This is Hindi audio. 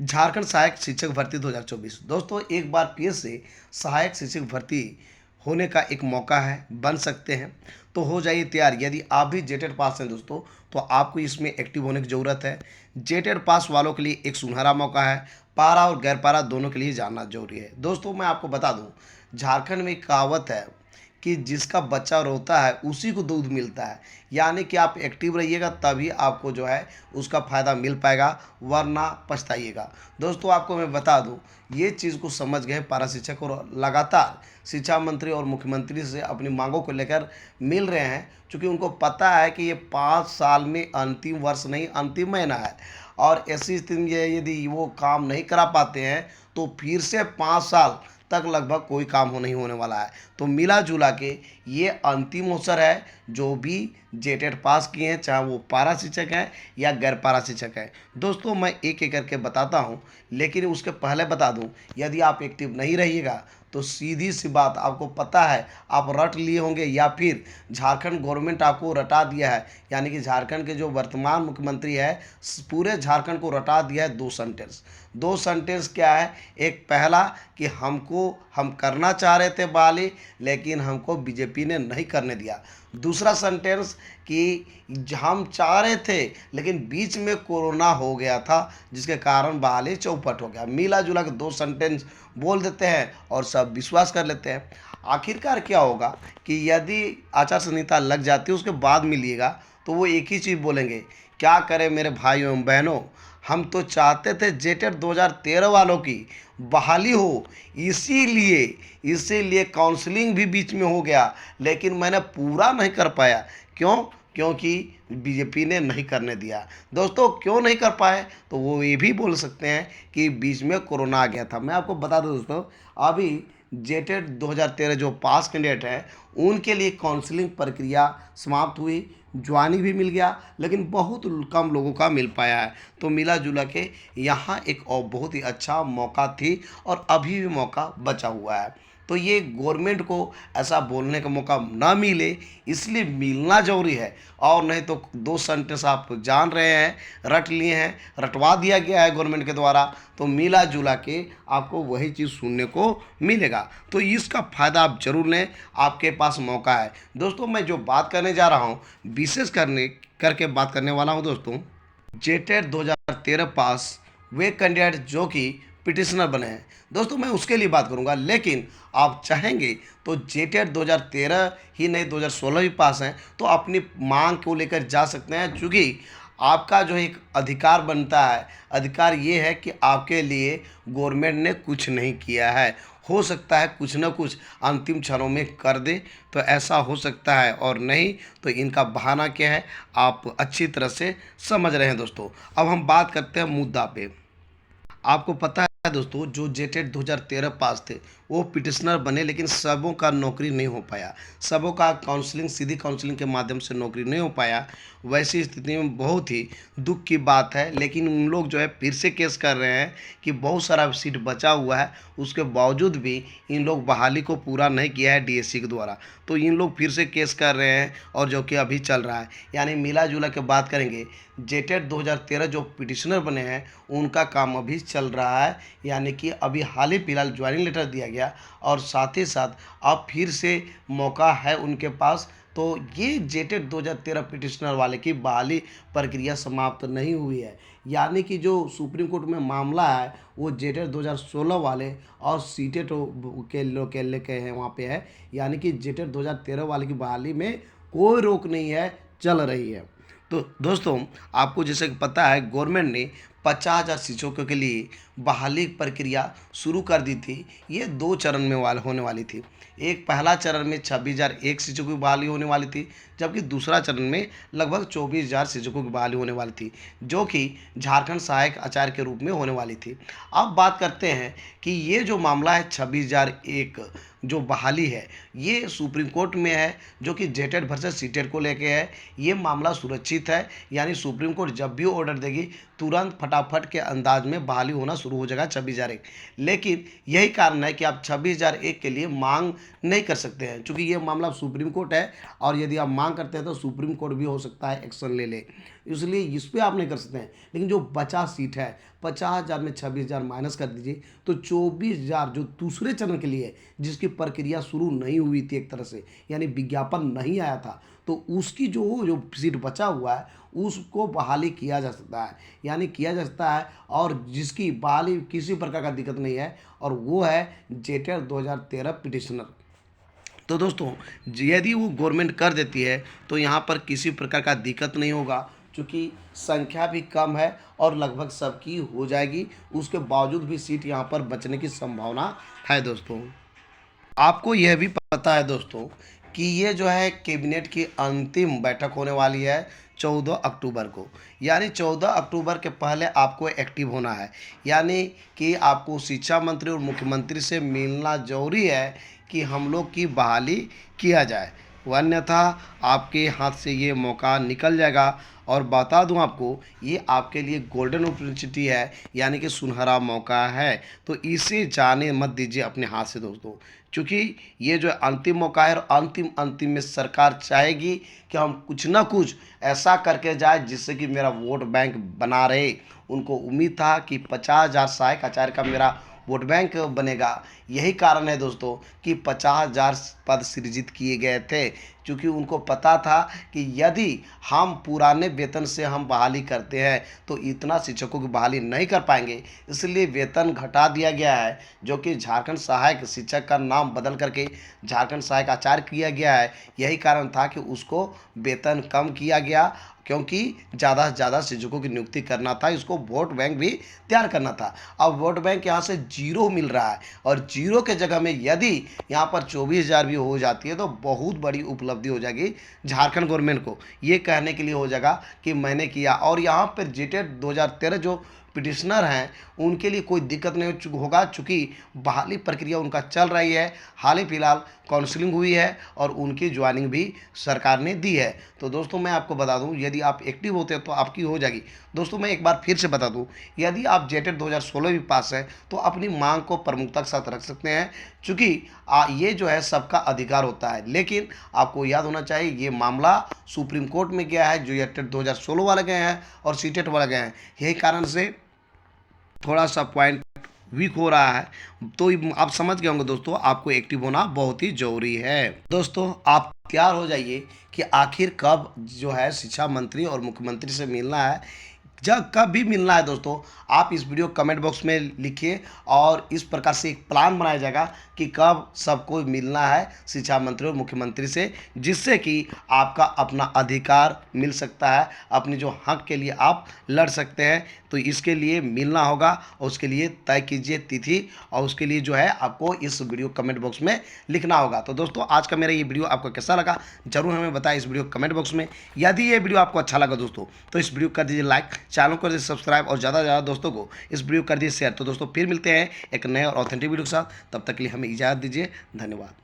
झारखंड सहायक शिक्षक भर्ती 2024। दोस्तों एक बार फिर से सहायक शिक्षक भर्ती होने का एक मौका है, बन सकते हैं। तो हो जाइए तैयार। यदि आप भी जेटेड पास हैं दोस्तों, तो आपको इसमें एक्टिव होने की ज़रूरत है। जेटेड पास वालों के लिए एक सुनहरा मौका है। पारा और गैर पारा दोनों के लिए जानना जरूरी है। दोस्तों मैं आपको बता दूं, झारखंड में एक कहावत है कि जिसका बच्चा रोता है उसी को दूध मिलता है। यानी कि आप एक्टिव रहिएगा तभी आपको जो है उसका फ़ायदा मिल पाएगा, वरना पछताइएगा। दोस्तों आपको मैं बता दूं, ये चीज़ को समझ गए पारा शिक्षक और लगातार शिक्षा मंत्री और मुख्यमंत्री से अपनी मांगों को लेकर मिल रहे हैं, क्योंकि उनको पता है कि ये 5 साल में अंतिम वर्ष नहीं, अंतिम महीना है। और ऐसी स्थिति में यदि वो काम नहीं करा पाते हैं तो फिर से 5 साल तक लगभग कोई काम हो नहीं होने वाला है। तो मिला जुला के ये अंतिम अवसर है। जो भी जेटेड पास किए हैं, चाहे वो पारा शिक्षक हैं या गैर पारा शिक्षक हैं, दोस्तों मैं एक एक करके बताता हूँ। लेकिन उसके पहले बता दूँ, यदि आप एक्टिव नहीं रहिएगा तो सीधी सी बात, आपको पता है आप रट लिए होंगे या फिर झारखंड गवर्नमेंट आपको रटा दिया है। यानी कि झारखंड के जो वर्तमान मुख्यमंत्री है, पूरे झारखंड को रटा दिया है। दो सेंटेंस क्या है? एक पहला कि हम करना चाह रहे थे बहाली, लेकिन हमको बीजेपी ने नहीं करने दिया। दूसरा सेंटेंस कि हम चाह रहे थे लेकिन बीच में कोरोना हो गया था, जिसके कारण बहाली चौपट हो गया। मिला जुला के दो सेंटेंस बोल देते हैं और सब विश्वास कर लेते हैं। आखिरकार क्या होगा कि यदि आचार संहिता लग जाती है उसके बाद मिलिएगा तो वो एक ही चीज़ बोलेंगे, क्या करें मेरे भाइयों एवं बहनों, हम तो चाहते थे जेटेड 2013 वालों की बहाली हो, इसीलिए काउंसलिंग भी बीच में हो गया, लेकिन मैंने पूरा नहीं कर पाया। क्यों? क्योंकि बीजेपी ने नहीं करने दिया। दोस्तों क्यों नहीं कर पाए? तो वो ये भी बोल सकते हैं कि बीच में कोरोना आ गया था। मैं आपको बता दूं दोस्तों, अभी जेटेड 2013 जो पास कैंडिडेट हैं उनके लिए काउंसलिंग प्रक्रिया समाप्त हुई, ज्वाइनिंग भी मिल गया, लेकिन बहुत कम लोगों का मिल पाया है। तो मिला जुला के यहाँ एक और बहुत ही अच्छा मौका थी और अभी भी मौका बचा हुआ है। तो ये गवर्नमेंट को ऐसा बोलने का मौका ना मिले, इसलिए मिलना जरूरी है। और नहीं तो दो सेंटेंस आप जान रहे हैं, रट लिए हैं, रटवा दिया गया है गवर्नमेंट के द्वारा। तो मिला जुला के आपको वही चीज़ सुनने को मिलेगा। तो इसका फ़ायदा आप जरूर लें, आपके पास मौका है। दोस्तों मैं जो बात करने जा रहा हूँ, विशेष करके बात करने वाला हूँ दोस्तों, जेटेड 2013 पास वे कैंडिडेट जो कि पिटिशनर बने हैं। दोस्तों मैं उसके लिए बात करूंगा, लेकिन आप चाहेंगे तो जेटेड 2013 ही नहीं 2016 भी पास हैं तो अपनी मांग को लेकर जा सकते हैं, क्योंकि आपका जो एक अधिकार बनता है, अधिकार ये है कि आपके लिए गवर्नमेंट ने कुछ नहीं किया है। हो सकता है कुछ न कुछ अंतिम क्षणों में कर दे, तो ऐसा हो सकता है, और नहीं तो इनका बहाना क्या है आप अच्छी तरह से समझ रहे हैं। दोस्तों अब हम बात करते हैं मुद्दा पे। आपको पता है दोस्तों, जो जेटेड 2013 पास थे वो पिटिशनर बने, लेकिन सबों का नौकरी नहीं हो पाया। सबों का काउंसलिंग, सीधी काउंसलिंग के माध्यम से नौकरी नहीं हो पाया। वैसी स्थिति में बहुत ही दुख की बात है। लेकिन उन लोग जो है फिर से केस कर रहे हैं कि बहुत सारा सीट बचा हुआ है, उसके बावजूद भी इन लोग बहाली को पूरा नहीं किया है डीएससी के द्वारा। तो इन लोग फिर से केस कर रहे हैं, और जो कि अभी चल रहा है। यानी मिला जुला के बात करेंगे, जेटेड 2013 जो पिटिशनर बने हैं उनका काम अभी चल रहा है। यानी कि अभी हाल ही फिलहाल ज्वाइनिंग लेटर दिया गया, और साथ ही साथ अब फिर से मौका है उनके पास। तो ये जेटेड 2013 पिटिशनर वाले की बहाली प्रक्रिया समाप्त नहीं हुई है। यानी कि जो सुप्रीम कोर्ट में मामला है वो जेटेड 2016 वाले और सीटेट के लोग के लेके हैं वहाँ पे है। यानी कि जेटेड 2013 वाले की बहाली में कोई रोक नहीं है, चल रही है। तो दोस्तों आपको जैसे कि पता है, गवर्नमेंट ने 50,000 शिक्षकों के लिए बहाली प्रक्रिया शुरू कर दी थी। ये 2 चरण में होने वाली थी। एक पहला चरण में 26,001 शिक्षकों की बहाली होने वाली थी, जबकि दूसरा चरण में लगभग 24,000 शिक्षकों की बहाली होने वाली थी, जो कि झारखंड सहायक आचार्य के रूप में होने वाली थी। अब बात करते हैं कि ये जो मामला है 26,001 जो बहाली है ये सुप्रीम कोर्ट में है, जो कि जेटेड वर्सेस सीटेड को लेके है। ये मामला सुरक्षित है, यानी सुप्रीम कोर्ट जब भी ऑर्डर देगी तुरंत फटाफट के अंदाज में बहाली होना शुरू हो जाएगा 26,001। लेकिन यही कारण है कि आप 26,001 के लिए मांग नहीं कर सकते हैं, क्योंकि ये मामला सुप्रीम कोर्ट है और यदि आप मांग करते हैं तो सुप्रीम कोर्ट भी हो सकता है एक्शन ले ले, इसलिए इस पर आप नहीं कर सकते हैं। लेकिन जो 50 सीट है, 50,000 में 26,000 माइनस कर दीजिए तो 24,000 जो दूसरे चरण के लिए जिसकी प्रक्रिया शुरू नहीं हुई थी, एक तरह से यानी विज्ञापन नहीं आया था, तो उसकी जो सीट बचा हुआ है उसको बहाली किया जा सकता है, यानी किया जा सकता है। और जिसकी बहाली किसी प्रकार का दिक्कत नहीं है, और वो है जेटेड 2013 पिटिशनर। तो दोस्तों यदि वो गवर्नमेंट कर देती है तो यहाँ पर किसी प्रकार का दिक्कत नहीं होगा, क्योंकि संख्या भी कम है और लगभग सबकी हो जाएगी। उसके बावजूद भी सीट यहाँ पर बचने की संभावना है दोस्तों। आपको यह भी पता है दोस्तों कि ये जो है कैबिनेट की अंतिम बैठक होने वाली है 14 अक्टूबर को, यानी 14 अक्टूबर के पहले आपको एक्टिव होना है, यानी कि आपको शिक्षा मंत्री और मुख्यमंत्री से मिलना जरूरी है कि हम लोग की बहाली किया जाए, अन्यथा आपके हाथ से ये मौका निकल जाएगा। और बता दूं आपको, ये आपके लिए गोल्डन अपॉर्चुनिटी है, यानी कि सुनहरा मौका है, तो इसे जाने मत दीजिए अपने हाथ से दोस्तों, क्योंकि ये जो अंतिम मौका है और अंतिम में सरकार चाहेगी कि हम कुछ ना कुछ ऐसा करके जाए जिससे कि मेरा वोट बैंक बना रहे। उनको उम्मीद था कि 50,000 सहायक आचार्य का मेरा वोट बैंक बनेगा। यही कारण है दोस्तों कि 50,000 पद सृजित किए गए थे, क्योंकि उनको पता था कि यदि हम पुराने वेतन से हम बहाली करते हैं तो इतना शिक्षकों की बहाली नहीं कर पाएंगे, इसलिए वेतन घटा दिया गया है, जो कि झारखंड सहायक शिक्षक का नाम बदल करके झारखंड सहायक आचार्य किया गया है। यही कारण था कि उसको वेतन कम किया गया, क्योंकि ज़्यादा से ज़्यादा शिक्षकों की नियुक्ति करना था, इसको वोट बैंक भी तैयार करना था। अब वोट बैंक यहाँ से जीरो मिल रहा है, और जीरो के जगह में यदि यहाँ पर 24,000 भी हो जाती है तो बहुत बड़ी उपलब्धि हो जाएगी झारखंड गवर्नमेंट को। ये कहने के लिए हो जाएगा कि मैंने किया। और यहाँ पर जेटेड 2013 जो पिटिशनर हैं उनके लिए कोई दिक्कत नहीं होगा, चूँकि बहाली प्रक्रिया उनका चल रही है। हाल ही फिलहाल काउंसलिंग हुई है और उनकी ज्वाइनिंग भी सरकार ने दी है। तो दोस्तों मैं आपको बता दूं, यदि आप एक्टिव होते हैं तो आपकी हो जाएगी। दोस्तों मैं एक बार फिर से बता दूं, यदि आप जेटेड 2016 भी पास है तो अपनी मांग को प्रमुखता के साथ रख सकते हैं, चूँकि ये जो है सबका अधिकार होता है। लेकिन आपको याद होना चाहिए ये मामला सुप्रीम कोर्ट में गया है, जो जेटेड 2016 वाले गए हैं और सीटेट वाले गए हैं। यही कारण से थोड़ा सा पॉइंट वीक हो रहा है, तो आप समझ गए होंगे दोस्तों, आपको एक्टिव होना बहुत ही जरूरी है। दोस्तों आप तैयार हो जाइए कि आखिर कब जो है शिक्षा मंत्री और मुख्यमंत्री से मिलना है, जब कब भी मिलना है दोस्तों। आप इस वीडियो कमेंट बॉक्स में लिखिए और इस प्रकार से एक प्लान बनाया जाएगा कि कब सबको मिलना है शिक्षा मंत्री और मुख्यमंत्री से, जिससे कि आपका अपना अधिकार मिल सकता है, अपने जो हक के लिए आप लड़ सकते हैं। तो इसके लिए मिलना होगा और उसके लिए तय कीजिए तिथि, और उसके लिए जो है आपको इस वीडियो कमेंट बॉक्स में लिखना होगा। तो दोस्तों आज का मेरा ये वीडियो आपको कैसा लगा जरूर हमें बताएं इस वीडियो कमेंट बॉक्स में। यदि ये वीडियो आपको अच्छा लगा दोस्तों तो इस वीडियो कर दीजिए लाइक, चैनल को कर दीजिए सब्सक्राइब, और ज़्यादा से ज़्यादा दोस्तों को इस वीडियो कर दीजिए शेयर। तो दोस्तों फिर मिलते हैं एक नए और ऑथेंटिक वीडियो के साथ, तब तक के लिए हमें इजाज़त दीजिए। धन्यवाद।